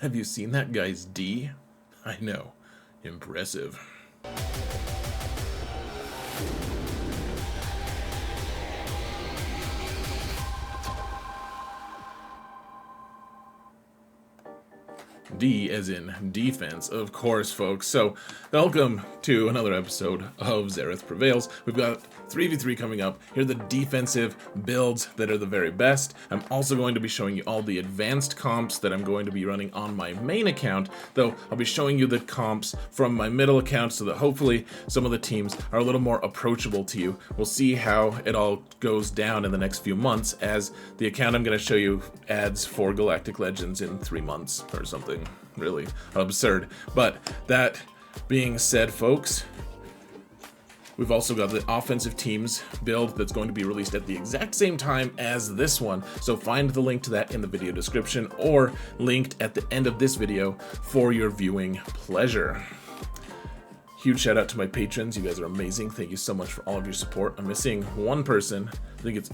Have you seen that guy's D? I know. Impressive. D as in defense, of course, folks. So, welcome to another episode of Xaereth Prevails. We've got 3v3 coming up. Here are the defensive builds that are the very best. I'm also going to be showing you all the advanced comps that I'm going to be running on my main account, though I'll be showing you the comps from my middle account so that hopefully some of the teams are a little more approachable to you. We'll see how it all goes down in the next few months, as the account I'm going to show you adds 4 Galactic Legends in 3 months or something really absurd. But that being said, folks, we've also got the offensive teams build that's going to be released at the exact same time as this one, so find the link to that in the video description or linked at the end of this video for your viewing pleasure. Huge shout out to my patrons. You guys are amazing. Thank you so much for all of your support. I'm missing one person. I think it's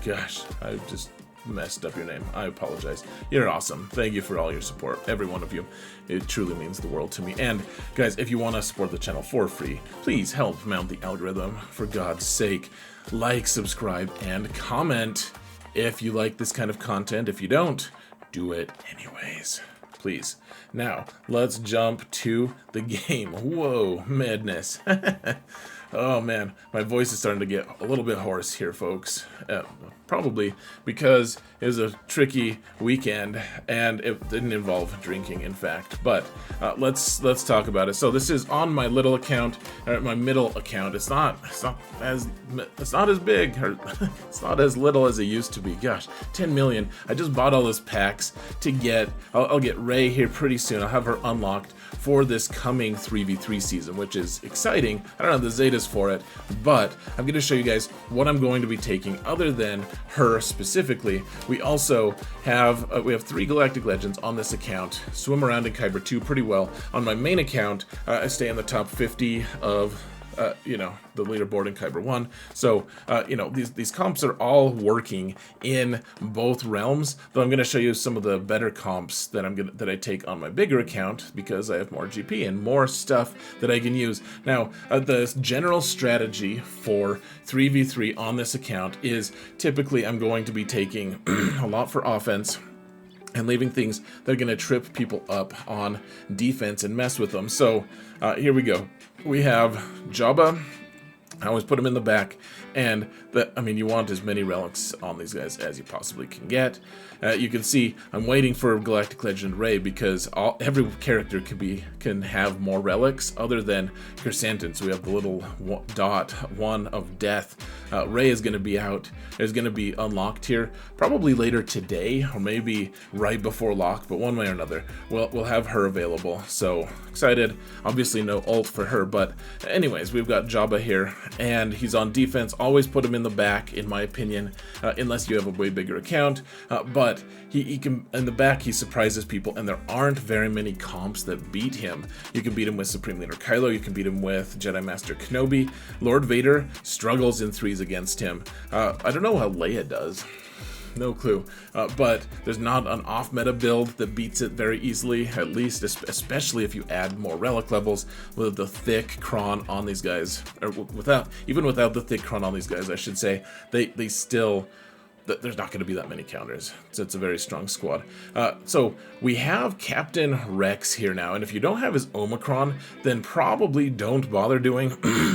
gosh, I just messed up your name. I apologize. You're awesome. Thank you for all your support, every one of you. It truly means the world to me. And guys, if you want to support the channel for free, please help mount the algorithm. For God's sake, like, subscribe, and comment if you like this kind of content. If you don't, do it anyways, please. Now let's jump to the game. Whoa, madness. Oh man, my voice is starting to get a little bit hoarse here, folks. Probably because it was a tricky weekend and it didn't involve drinking, in fact. But let's talk about it. So this is on my little account, or my middle account. It's not as big, or it's not as little as it used to be. Gosh, 10 million. I just bought all those packs to get. I'll get Rey here pretty soon. I'll have her unlocked for this coming 3v3 season, which is exciting. I don't have the Zetas for it, but I'm going to show you guys what I'm going to be taking other than her specifically. We also have we have 3 Galactic Legends on this account. Swim around in Kyber 2 pretty well. On my main account, I stay in the top 50 of the leaderboard in Kyber 1. So, these comps are all working in both realms, though I'm going to show you some of the better comps that I take on my bigger account because I have more GP and more stuff that I can use. Now, the general strategy for 3v3 on this account is typically I'm going to be taking a lot for offense and leaving things that are going to trip people up on defense and mess with them. So here we go. We have Jabba. I always put him in the back, and you want as many relics on these guys as you possibly can get. You can see I'm waiting for Galactic Legend Rey because every character can have more relics other than Chrysanthemum. So we have the little dot 1 of death. Rey is going to be unlocked here probably later today or maybe right before lock, but one way or another we'll have her available. So excited. Obviously no ult for her, but anyways, we've got Jabba here and he's on defense. Always put him in the back, in my opinion, unless you have a way bigger account, but he can in the back. He surprises people, and there aren't very many comps that beat him. You can beat him with Supreme Leader Kylo, you can beat him with Jedi Master Kenobi. Lord Vader struggles in 3s against him. I don't know how Leia does. No clue, but there's not an off-meta build that beats it very easily, at least, especially if you add more relic levels with the thick Kron on these guys, or even without the thick Kron on these guys, I should say, they still, there's not going to be that many counters. So it's a very strong squad. So we have Captain Rex here now, and if you don't have his Omicron, then probably don't bother doing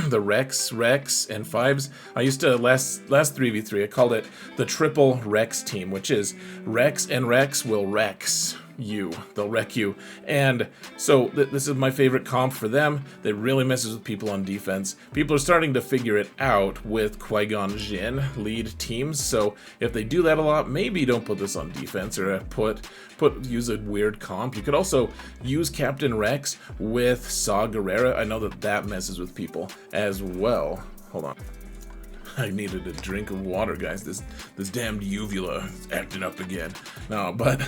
the Rex, and 5s. I used to, last 3v3, I called it the triple Rex team, which is Rex and Rex will Rex you. They'll wreck you. And so this is my favorite comp for them. That really messes with people on defense. People are starting to figure it out with Qui-Gon Jinn lead teams. So if they do that a lot, maybe don't put this on defense or use a weird comp. You could also use Captain Rex with Saw Gerrera. I know that messes with people as well. Hold on. I needed a drink of water, guys. This damned uvula is acting up again. No, but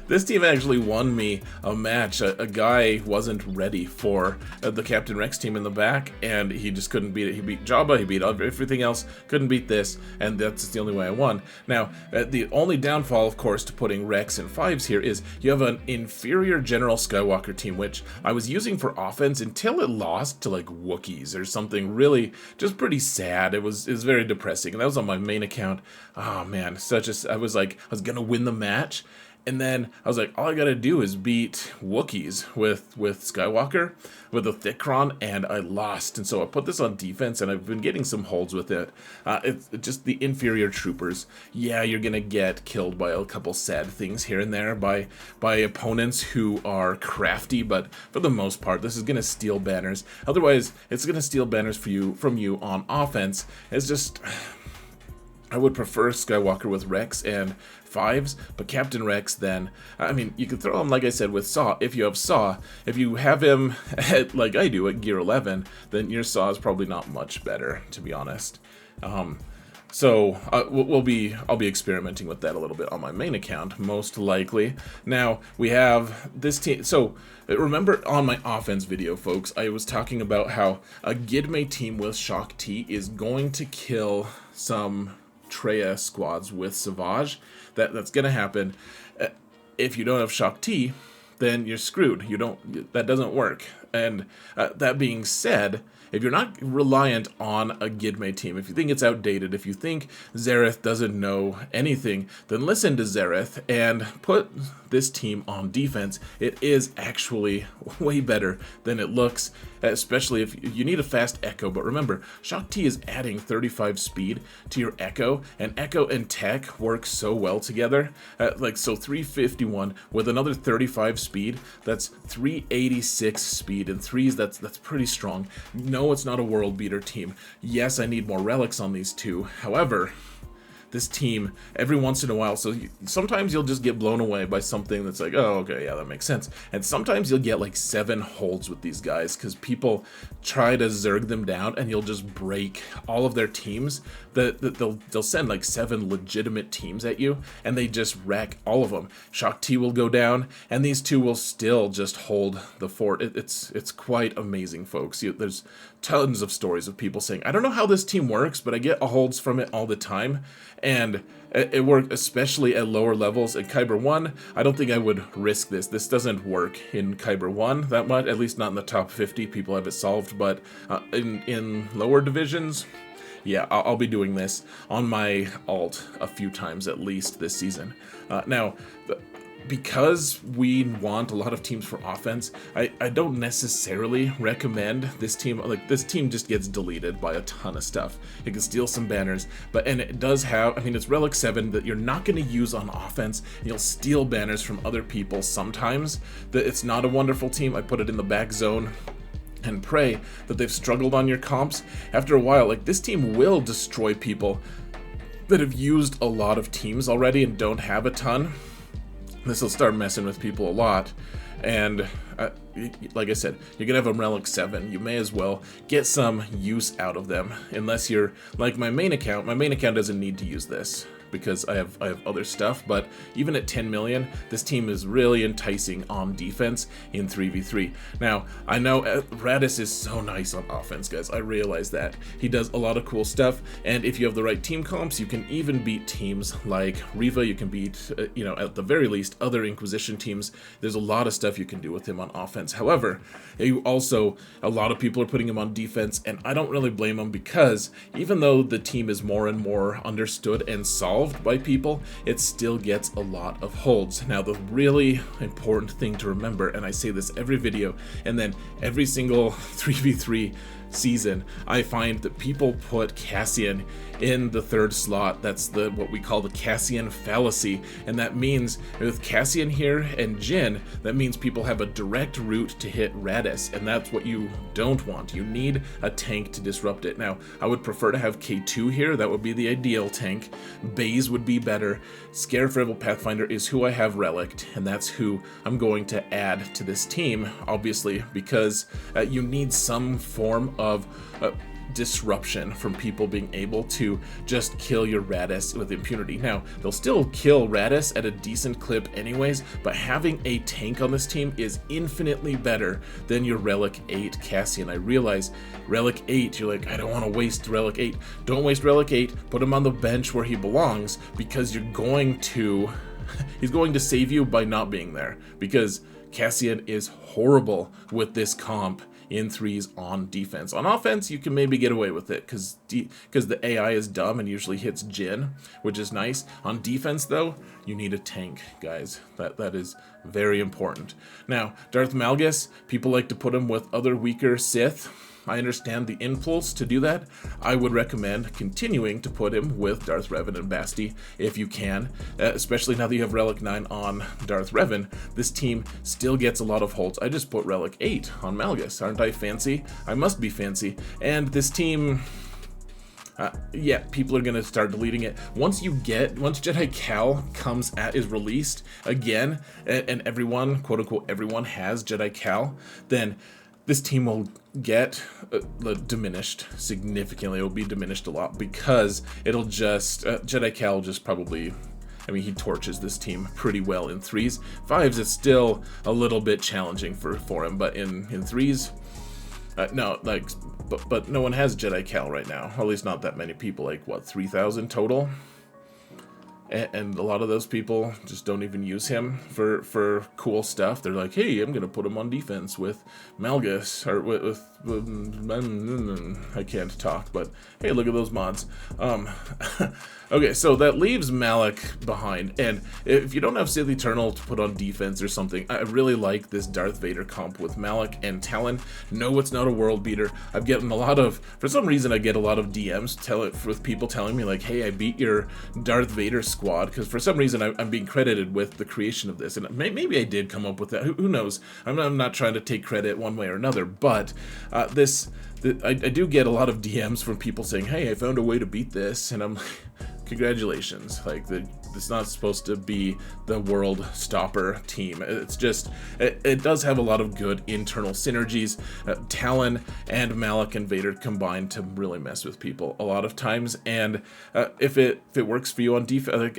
this team actually won me a match. A guy wasn't ready for the Captain Rex team in the back, and he just couldn't beat it. He beat Jabba, he beat everything else, couldn't beat this, and that's the only way I won. Now, the only downfall, of course, to putting Rex in 5s here is you have an inferior General Skywalker team, which I was using for offense until it lost to like Wookiees or something really just pretty sad. It was very depressing, and that was on my main account. Oh man, I was gonna win the match, and then I was like, all I gotta do is beat Wookiees with Skywalker with a Thickron, and I lost. And so I put this on defense, and I've been getting some holds with it. It's just the inferior troopers. Yeah, you're gonna get killed by a couple sad things here and there by opponents who are crafty, but for the most part, this is gonna steal banners. Otherwise, it's gonna steal banners from you on offense. It's just, I would prefer Skywalker with Rex and 5s, but Captain Rex then, I mean, you could throw him, like I said, with Saw. If you have Saw, if you have him at, like I do, at gear 11, then your Saw is probably not much better, to be honest. So I'll be experimenting with that a little bit on my main account, most likely. Now, we have this team. So remember on my offense video, folks, I was talking about how a Gidme team with Shock T is going to kill some Treya squads with Savage. That's gonna happen. If you don't have Shock T, then you're screwed. That doesn't work. And that being said, if you're not reliant on a Gidme team, if you think it's outdated, if you think Zareth doesn't know anything, then listen to Zareth and put this team on defense. It is actually way better than it looks, especially if you need a fast Echo. But remember, Shock T is adding 35 speed to your Echo, and Echo and Tech work so well together. So 351 with another 35 speed, that's 386 speed, and 3s, that's pretty strong. No, it's not a world beater team. Yes, I need more relics on these two. However, this team, every once in a while, sometimes you'll just get blown away by something that's like, oh, okay, yeah, that makes sense. And sometimes you'll get like 7 holds with these guys because people try to zerg them down, and you'll just break all of their teams. They'll send like 7 legitimate teams at you, and they just wreck all of them. Shock T will go down, and these two will still just hold the fort. It's quite amazing, folks. There's tons of stories of people saying, I don't know how this team works, but I get holds from it all the time. And it worked especially at lower levels. At Kyber 1, I don't think I would risk this. This doesn't work in Kyber 1 that much, at least not in the top 50. People have it solved, but in lower divisions, yeah, I'll be doing this on my alt a few times at least this season. Now, because we want a lot of teams for offense, I don't necessarily recommend this team. Like, this team just gets deleted by a ton of stuff. It can steal some banners, and it does have, I mean, it's Relic 7 that you're not going to use on offense. You'll steal banners from other people sometimes. It's not a wonderful team. I put it in the back zone and pray that they've struggled on your comps. After a while, like, this team will destroy people that have used a lot of teams already and don't have a ton. This will start messing with people a lot, and like I said, you're gonna have a Relic 7. You may as well get some use out of them, unless you're like my main account. My main account doesn't need to use this because I have other stuff, but even at 10 million, this team is really enticing on defense in 3v3. Now, I know Raddus is so nice on offense, guys. I realize that. He does a lot of cool stuff, and if you have the right team comps, you can even beat teams like Riva. You can beat, at the very least, other Inquisition teams. There's a lot of stuff you can do with him on offense. However, a lot of people are putting him on defense, and I don't really blame them, because even though the team is more and more understood and solved by people, it still gets a lot of holds. Now, the really important thing to remember, and I say this every video, and then every single 3v3 season, I find that people put Cassian in the 3rd slot. That's what we call the Cassian fallacy, and that means with Cassian here and Jin, that means people have a direct route to hit Raddus, and that's what you don't want. You need a tank to disrupt it. Now, I would prefer to have K2 here. That would be the ideal tank. Baze would be better. Scarif Rebel Pathfinder is who I have relicked, and that's who I'm going to add to this team, obviously, because you need some form of disruption from people being able to just kill your Raddus with impunity. Now, they'll still kill Raddus at a decent clip anyways, but having a tank on this team is infinitely better than your Relic 8 Cassian. I realize Relic 8, you're like, I don't want to waste Relic 8. Don't waste Relic 8, put him on the bench where he belongs, because you're going to... he's going to save you by not being there, because Cassian is horrible with this comp in 3s on defense. On offense, you can maybe get away with it because the AI is dumb and usually hits Jin, which is nice. On defense, though, you need a tank, guys. That is very important. Now, Darth Malgus, people like to put him with other weaker Sith. I understand the impulse to do that. I would recommend continuing to put him with Darth Revan and Basti if you can, especially now that you have Relic 9 on Darth Revan. This team still gets a lot of holds. I just put Relic 8 on Malgus. Aren't I fancy? I must be fancy. And this team... yeah, people are gonna start deleting it. Once Jedi Cal is released again, and everyone, quote unquote, everyone has Jedi Cal, then this team will get diminished significantly. It will be diminished a lot because it'll just Jedi Cal will just probably. I mean, he torches this team pretty well in 3s. 5s, it's still a little bit challenging for him, but in 3s. No, like, but no one has Jedi Cal right now. Or at least not that many people. Like, what, 3,000 total? And a lot of those people just don't even use him for cool stuff. They're like, hey, I'm gonna put him on defense with Malgus or with I can't talk, but hey, look at those mods. Okay, so that leaves Malak behind, and if you don't have Sith Eternal to put on defense or something, I really like this Darth Vader comp with Malak and Talon. No, it's not a world beater. I've gotten a lot of, for some reason, I get a lot of DMs with people telling me like, hey, I beat your Darth Vader squad, because for some reason I'm being credited with the creation of this, and maybe I did come up with that. Who knows? I'm not trying to take credit one way or another, but I do get a lot of DMs from people saying, hey, I found a way to beat this, and I'm like, congratulations. Like, it's not supposed to be the world stopper team. It's just, it does have a lot of good internal synergies. Talon and Malak and Vader combined to really mess with people a lot of times, and if it works for you on defense,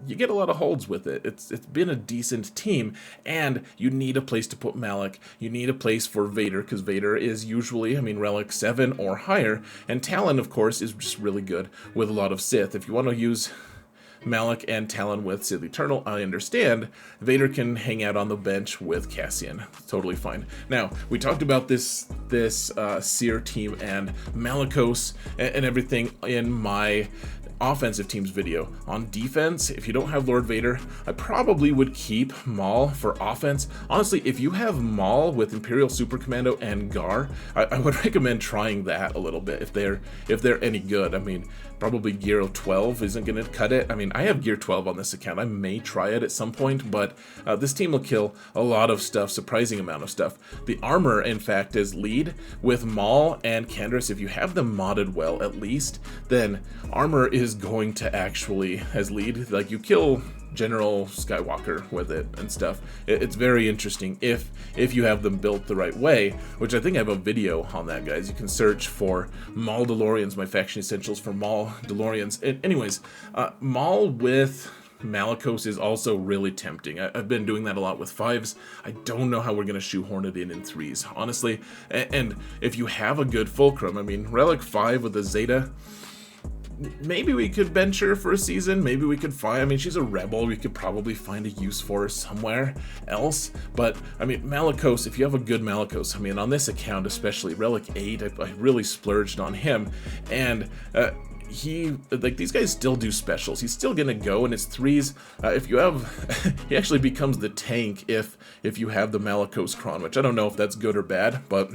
you get a lot of holds with it. It's been a decent team, and you need a place to put Malak. You need a place for Vader, because Vader is usually, I mean, Relic 7 or higher, and Talon, of course, is just really good with a lot of Sith. If you want to use Malak and Talon with Sith Eternal, I understand. Vader can hang out on the bench with Cassian. Totally fine. Now, we talked about this Seer team and Malicos and everything in my offensive teams video. On defense, if you don't have Lord Vader, I probably would keep Maul for offense. Honestly, if you have Maul with Imperial Super Commando and Gar, I would recommend trying that a little bit if they're any good. I mean, probably Gear 12 isn't going to cut it. I mean, I have Gear 12 on this account. I may try it at some point, but this team will kill a lot of stuff, surprising amount of stuff. The armor, in fact, is lead with Maul and Candace. If you have them modded well, at least, then armor is going to actually, as lead, like, you kill General Skywalker with it and stuff. It's very interesting if you have them built the right way, which I think I have a video on that, guys. You can search for Maul DeLoreans, my faction essentials for Maul DeLoreans. Anyways, Maul with Malicos is also really tempting. I've been doing that a lot with 5s. I don't know how we're going to shoehorn it in 3s, honestly. And if you have a good fulcrum, I mean, Relic 5 with a Zeta, maybe we could bench her for a season. Maybe we could find, I mean, she's a rebel. We could probably find a use for her somewhere else. But, I mean, Malicos, if you have a good Malicos, I mean, on this account especially, Relic 8, I really splurged on him. And, these guys still do specials. He's still gonna go in his 3s. If you have, he actually becomes the tank if you have the Malicos Kron, which I don't know if that's good or bad, but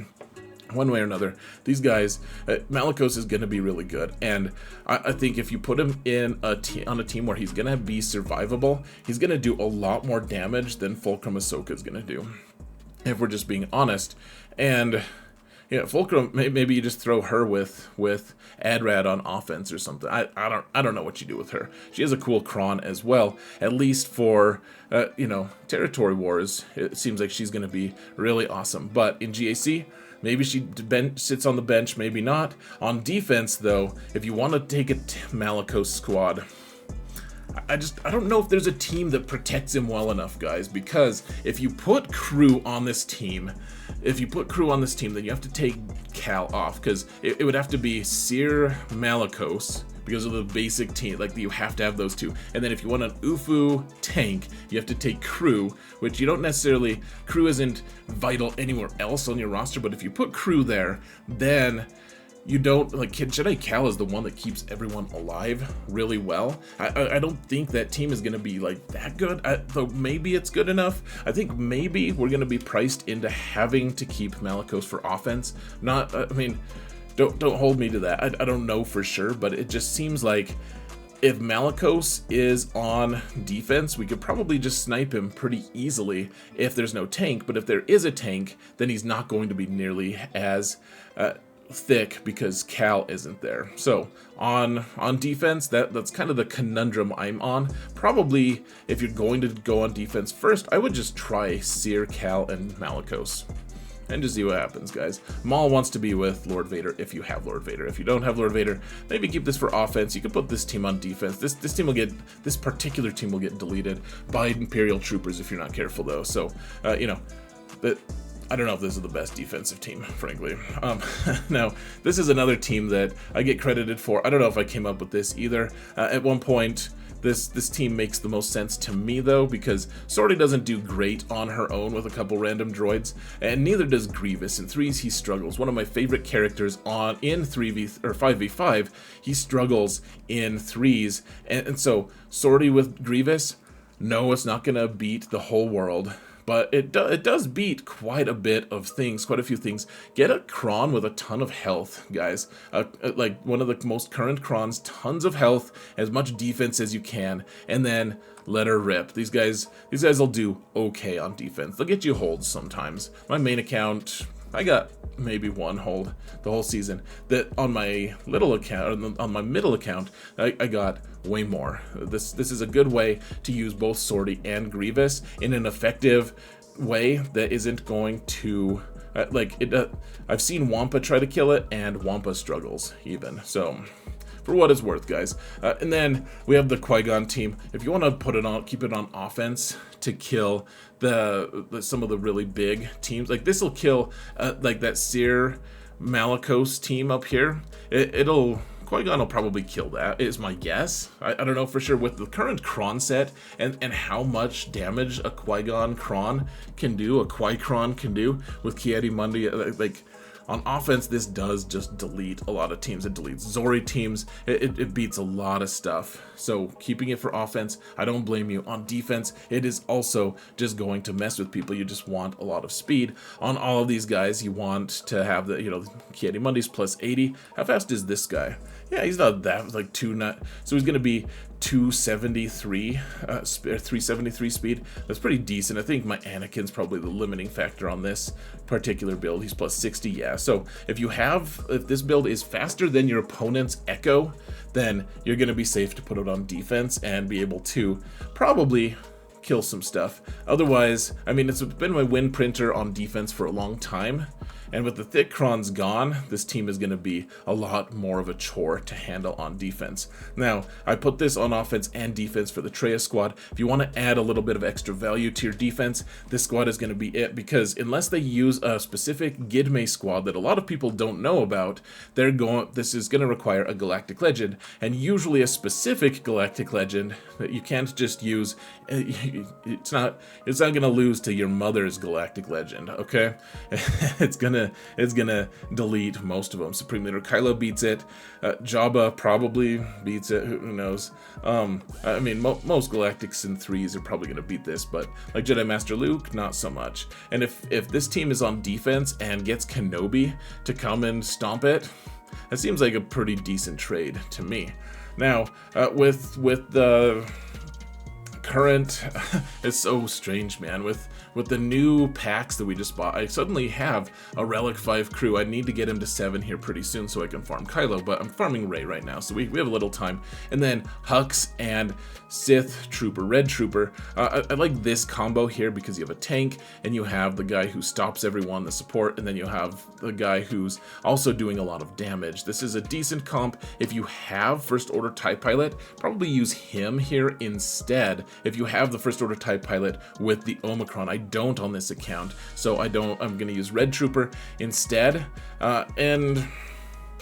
one way or another, these guys, Malicos is going to be really good, and I think if you put him in on a team where he's going to be survivable, he's going to do a lot more damage than Fulcrum Ahsoka is going to do, if we're just being honest. And yeah, Fulcrum, maybe you just throw her with Adrad on offense or something. I don't know what you do with her. She has a cool Kron as well, at least for Territory Wars. It seems like she's going to be really awesome. But in GAC, Maybe she sits on the bench, maybe not. On defense, though, if you want to take a Malicos squad, I don't know if there's a team that protects him well enough, guys, because if you put crew on this team, then you have to take Cal off, because it would have to be Seer Malicos, because of the basic team, like you have to have those two. And then if you want an Ufu tank, you have to take crew, which you don't necessarily, crew isn't vital anywhere else on your roster, but if you put crew there, then you don't, like, Jedi Cal is the one that keeps everyone alive really well. I don't think that team is going to be, like, that good, though maybe it's good enough. I think maybe we're going to be priced into having to keep Malicos for offense. Not, I mean, don't hold me to that. I don't know for sure, but it just seems like if Malicos is on defense, we could probably just snipe him pretty easily if there's no tank. But if there is a tank, then he's not going to be nearly as thick because Cal isn't there. So on defense, that's kind of the conundrum I'm on. Probably if you're going to go on defense first, I would just try Seer, Cal, and Malicos and just see what happens, guys. Maul wants to be with Lord Vader if you have Lord Vader. If you don't have Lord Vader, maybe keep this for offense. You could put this team on defense. This particular team will get deleted by Imperial troopers if you're not careful, though. So you know, I don't know if this is the best defensive team, frankly. Now, this is another team that I get credited for. I don't know if I came up with this either. At one point, this team makes the most sense to me, though, because Sortie doesn't do great on her own with a couple random droids, and neither does Grievous. In 3s, he struggles. One of my favorite characters in 5v5, he struggles in 3s, and so Sortie with Grievous, no, it's not going to beat the whole world. But it does beat quite a bit of things, quite a few things. Get a Kron with a ton of health, guys. Like one of the most current Krons, tons of health, as much defense as you can, and then let her rip. These guys will do okay on defense. They'll get you holds sometimes. My main account, I got maybe one hold the whole season. That on my little account, on my middle account, I got way more. This is a good way to use both Sortie and Grievous in an effective way that isn't going to I've seen Wampa try to kill it, and Wampa struggles even. So for what it's worth, guys. And then we have the Qui-Gon team. If you want to keep it on offense to kill some of the really big teams, like this will kill like that Seer Malicos team up here. Qui-Gon will probably kill that, is my guess. I don't know for sure with the current Kron set and how much damage a Qui-Gon Kron can do, a Qui-Kron can do with Ki-Adi-Mundi. Like, on offense, this does just delete a lot of teams. It deletes Zori teams. It beats a lot of stuff. So keeping it for offense, I don't blame you. On defense, it is also just going to mess with people. You just want a lot of speed. On all of these guys, you want to have the, Ki-Adi-Mundi's plus 80. How fast is this guy? Yeah, he's not that, like, so he's going to be 273, 373 speed. That's pretty decent. I think my Anakin's probably the limiting factor on this particular build. He's plus 60, yeah. So if this build is faster than your opponent's Echo, then you're going to be safe to put it on defense and be able to probably kill some stuff. Otherwise, I mean, it's been my win printer on defense for a long time. And with the thick Krons gone, this team is going to be a lot more of a chore to handle on defense. Now, I put this on offense and defense for the Traya squad. If you want to add a little bit of extra value to your defense, this squad is going to be it, because unless they use a specific Gidme squad that a lot of people don't know about, this is going to require a Galactic Legend, and usually a specific Galactic Legend that you can't just use. It's not going to lose to your mother's Galactic Legend, okay? It's gonna delete most of them. Supreme Leader Kylo beats it. Jabba probably beats it. Who knows? I mean, most Galactics in 3s are probably gonna beat this, but like Jedi Master Luke, not so much. And if this team is on defense and gets Kenobi to come and stomp it, that seems like a pretty decent trade to me. Now, with the current, it's so strange, man. With the new packs that we just bought, I suddenly have a Relic 5 crew. I need to get him to 7 here pretty soon so I can farm Kylo, but I'm farming Rey right now, so we have a little time. And then Hux and Sith Trooper, Red Trooper. I like this combo here because you have a tank, and you have the guy who stops everyone, the support, and then you have the guy who's also doing a lot of damage. This is a decent comp. If you have First Order TIE Pilot, probably use him here instead. If you have the First Order TIE Pilot with the Omicron, I don't on this account, so I'm going to use Red Trooper instead, and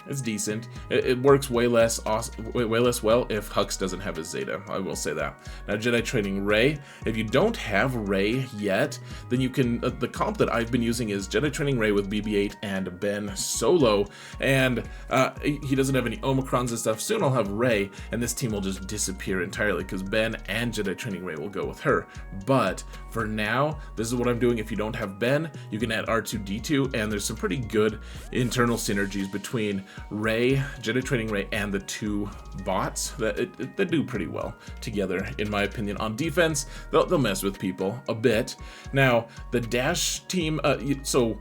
it's decent. It works way less well if Hux doesn't have his Zeta. I will say that. Now, Jedi training Rey. If you don't have Rey yet, then you can. The comp that I've been using is Jedi training Rey with BB-8 and Ben Solo, and he doesn't have any Omicrons and stuff. Soon I'll have Rey, and this team will just disappear entirely because Ben and Jedi training Rey will go with her. But for now, this is what I'm doing. If you don't have Ben, you can add R2-D2, and there's some pretty good internal synergies between Rey, Jedi training Rey, and the two bots that do pretty well together, in my opinion. On defense, they'll mess with people a bit. Now, the Dash team, so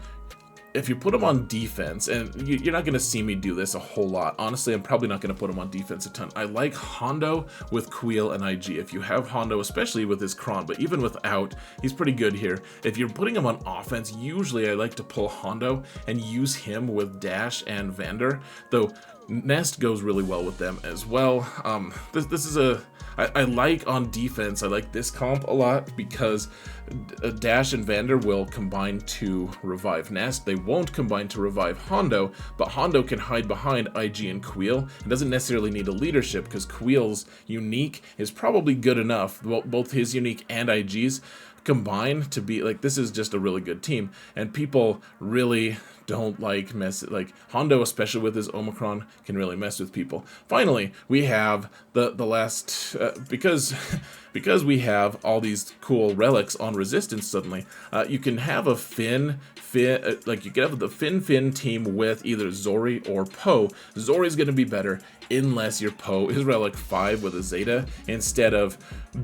if you put them on defense, and you're not going to see me do this a whole lot. Honestly, I'm probably not going to put them on defense a ton. I like Hondo with Queel and IG. If you have Hondo, especially with his Kron, but even without, he's pretty good here. If you're putting him on offense, usually I like to pull Hondo and use him with Dash and Vander, though Nest goes really well with them as well. This is I like on defense, I like this comp a lot because Dash and Vander will combine to revive Nest. They won't combine to revive Hondo, but Hondo can hide behind IG and Queel. It doesn't necessarily need a leadership because Queel's unique is probably good enough. Both his unique and IG's combine to be like, this is just a really good team, and people really don't like Hondo, especially with his Omicron, can really mess with people. Finally, we have the last because we have all these cool relics on Resistance. Suddenly, you can have a Finn, like you can have the Finn team with either Zori or Poe. Zori's going to be better unless your Poe is Relic 5 with a Zeta instead of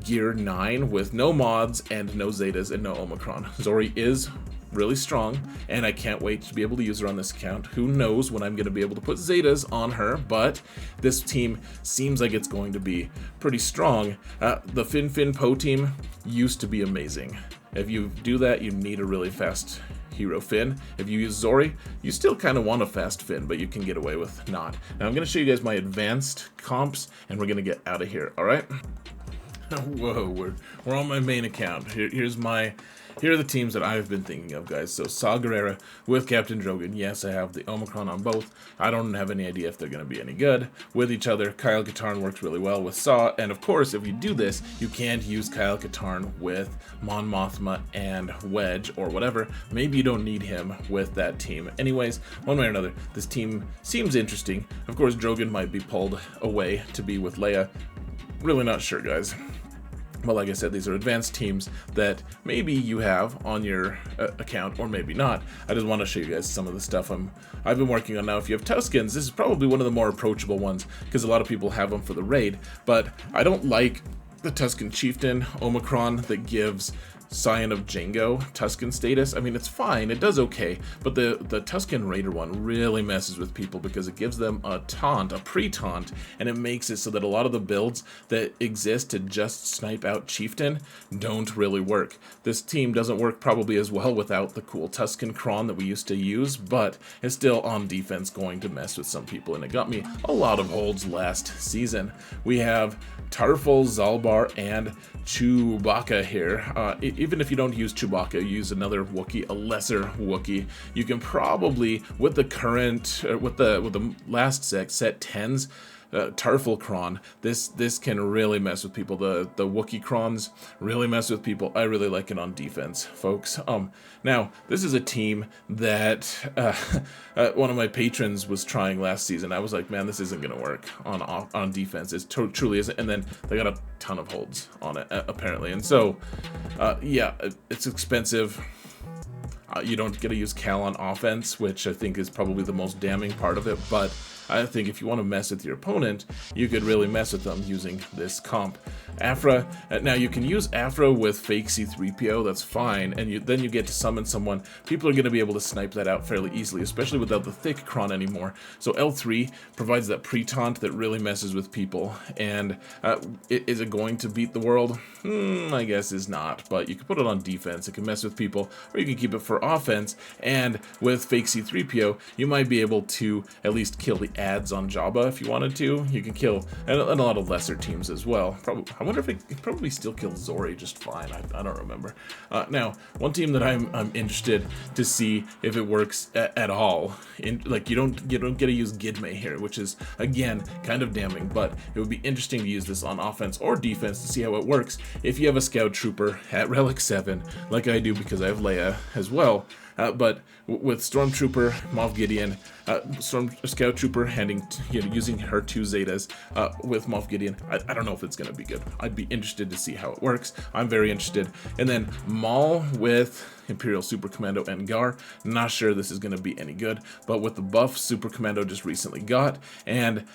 Gear 9 with no mods and no Zetas and no Omicron. Zori is really strong, and I can't wait to be able to use her on this account. Who knows when I'm going to be able to put Zetas on her, but this team seems like it's going to be pretty strong. The Finn Poe team used to be amazing. If you do that, you need a really fast hero Finn. If you use Zori, you still kind of want a fast Finn, but you can get away with not. Now I'm going to show you guys my advanced comps, and we're going to get out of here, alright? Whoa, we're on my main account. Here are the teams that I've been thinking of, guys. So Saw Gerrera with Captain Drogon. Yes, I have the Omicron on both. I don't have any idea if they're going to be any good with each other. Kyle Katarn works really well with Saw. And of course, if you do this, you can't use Kyle Katarn with Mon Mothma and Wedge or whatever. Maybe you don't need him with that team. Anyways, one way or another, this team seems interesting. Of course, Drogon might be pulled away to be with Leia. Really not sure, guys. But like I said, these are advanced teams that maybe you have on your account or maybe not. I just want to show you guys some of the stuff I've been working on now. If you have Tuskens, this is probably one of the more approachable ones because a lot of people have them for the raid. But I don't like the Tusken Chieftain Omicron that gives Scion of Jango Tusken status. I mean, it's fine, it does okay, but the Tusken Raider one really messes with people because it gives them a taunt, a pre-taunt, and it makes it so that a lot of the builds that exist to just snipe out Chieftain don't really work. This team doesn't work probably as well without the cool Tusken Kron that we used to use, but it's still on defense going to mess with some people, and it got me a lot of holds last season. We have Tarful, Zalbar, and Chewbacca here. Even if you don't use Chewbacca, you use another Wookiee, a lesser Wookiee. You can probably, with the current, with the last set 10s, Tarful Kron, this can really mess with people. The Wookiee Krons really mess with people. I really like it on defense, folks. Now, this is a team that one of my patrons was trying last season. I was like, man, this isn't going to work on defense. It truly isn't. And then they got a ton of holds on it, apparently. And so, yeah, it's expensive. You don't get to use Cal on offense, which I think is probably the most damning part of it, but I think if you want to mess with your opponent, you could really mess with them using this comp. Afra, now you can use Afra with fake C3PO, that's fine, and then you get to summon someone. People are going to be able to snipe that out fairly easily, especially without the thick Kron anymore. So L3 provides that pre-taunt that really messes with people, and is it going to beat the world? I guess is not, but you can put it on defense, it can mess with people, or you can keep it for offense, and with fake C3PO, you might be able to at least kill the ads on Jabba if you wanted to. You can kill, and a lot of lesser teams as well. I wonder if it could probably still kill Zori just fine. I don't remember. Now, one team that I'm interested to see if it works at all. Like you don't get to use Gidme here, which is again kind of damning. But it would be interesting to use this on offense or defense to see how it works. If you have a Scout Trooper at Relic 7, like I do because I have Leia as well. But with Stormtrooper, Moff Gideon, Scout Trooper using her 2 Zetas with Moff Gideon, I don't know if it's going to be good. I'd be interested to see how it works. I'm very interested. And then Maul with Imperial Super Commando and Gar. Not sure this is going to be any good, but with the buff Super Commando just recently got, and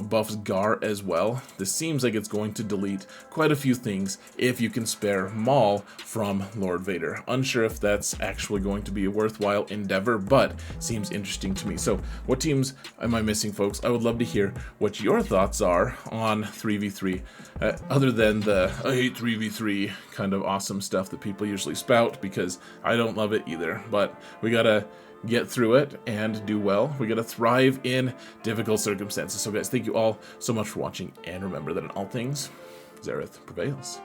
buffs Gar as well, this seems like it's going to delete quite a few things if you can spare Maul from Lord Vader. Unsure if that's actually going to be a worthwhile endeavor, but seems interesting to me. So what teams am I missing, folks? I would love to hear what your thoughts are on 3v3, other than the I hate 3v3 kind of awesome stuff that people usually spout, because I don't love it either, but we gotta get through it and do well. We gotta thrive in difficult circumstances. So guys, thank you all so much for watching, and remember that in all things, Zareth prevails.